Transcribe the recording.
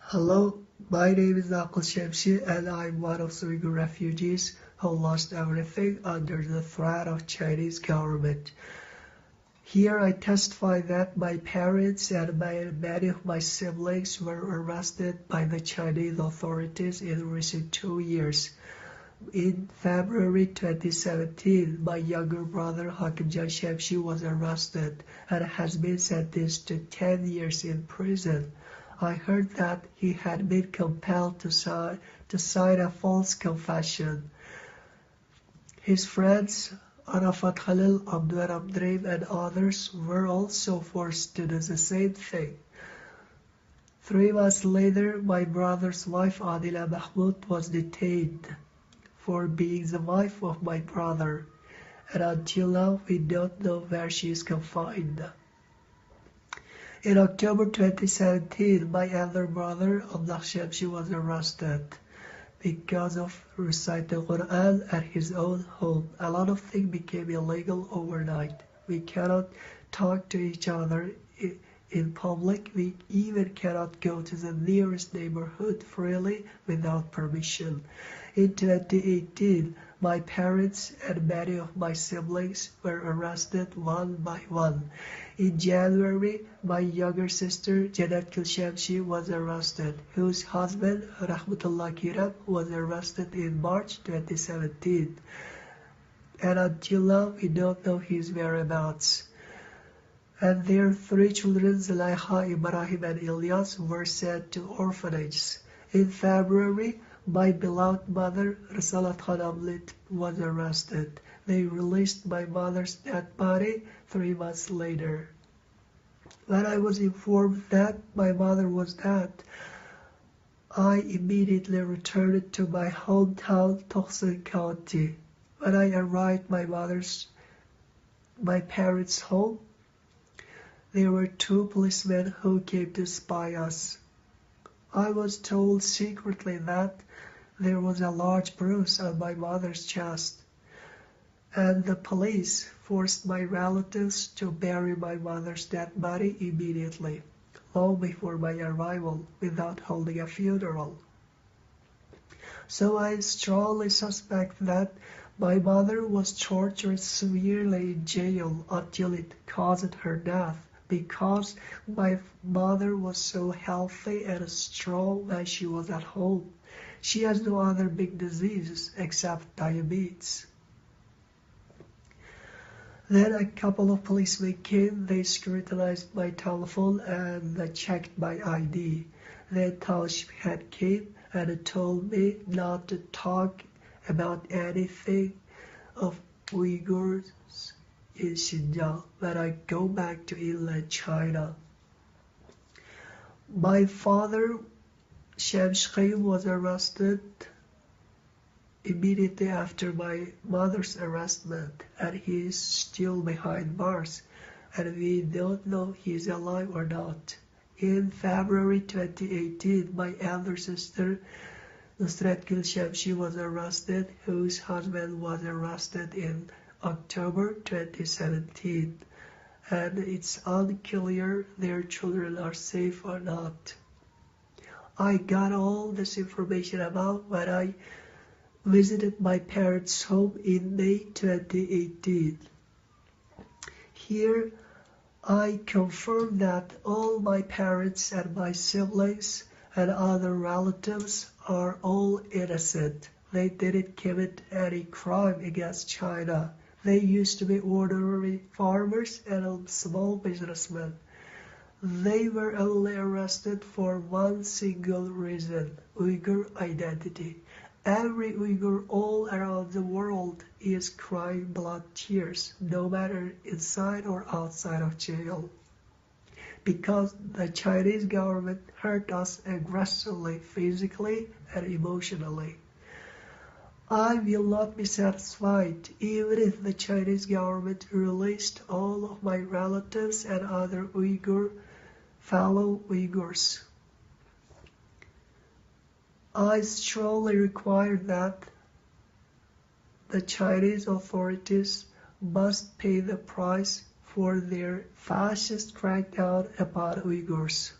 Hello, my name is Aqil Shemshi and I'm one of the Uyghur refugees who lost everything under the threat of Chinese government. Here I testify that my parents and many of my siblings were arrested by the Chinese authorities in recent 2 years. In February 2017, my younger brother Aqil Shemshi was arrested and has been sentenced to 10 years in prison. I heard that he had been compelled to sign a false confession. His friends, Arafat Khalil, Abdul Abdreem, and others were also forced to do the same thing. 3 months later, my brother's wife Adila Mahmoud was detained for being the wife of my brother, and until now we don't know where she is confined. In October 2017, my elder brother, Abdul Shemshi, was arrested because of reciting Quran at his own home. A lot of things became illegal overnight. We cannot talk to each other in public. We even cannot go to the nearest neighborhood freely without permission. In 2018, my parents and many of my siblings were arrested one by one. In January, my younger sister, Aqil Shemshi, was arrested, whose husband, Rahmatullah Kiram, was arrested in March 2017. And until now, we don't know his whereabouts. And their 3 children, Zulaikha, Ibrahim, and Ilyas, were sent to orphanages. In February, my beloved mother, Rasalat Khan was arrested. They released my mother's dead body 3 months later. When I was informed that my mother was dead, I immediately returned to my hometown, Toksan County. When I arrived at my parents' home, there were 2 policemen who came to spy us. I was told secretly that there was a large bruise on my mother's chest, and the police forced my relatives to bury my mother's dead body immediately, long before my arrival, without holding a funeral. So I strongly suspect that my mother was tortured severely in jail until it caused her death, because my mother was so healthy and strong when she was at home. She has no other big diseases except diabetes. Then a couple of policemen came. They scrutinized my telephone and they checked my ID. Then Taliban came and told me not to talk about anything of Uyghurs in Xinjiang when I go back to inland China. My father, Shemshi, was arrested immediately after my mother's arrestment, and he is still behind bars, and we don't know he is alive or not. In February 2018, my elder sister, Aqil Shemshi, was arrested, whose husband was arrested in October 2017, and it's unclear their children are safe or not. I got all this information about when I visited my parents' home in May 2018. Here, I confirm that all my parents and my siblings and other relatives are all innocent. They didn't commit any crime against China. They used to be ordinary farmers and small businessmen. They were only arrested for one single reason: Uyghur identity. Every Uyghur all around the world is crying blood tears, no matter inside or outside of jail, because the Chinese government hurt us aggressively, physically and emotionally. I will not be satisfied even if the Chinese government released all of my relatives and other fellow Uyghurs. I strongly require that the Chinese authorities must pay the price for their fascist crackdown upon Uyghurs.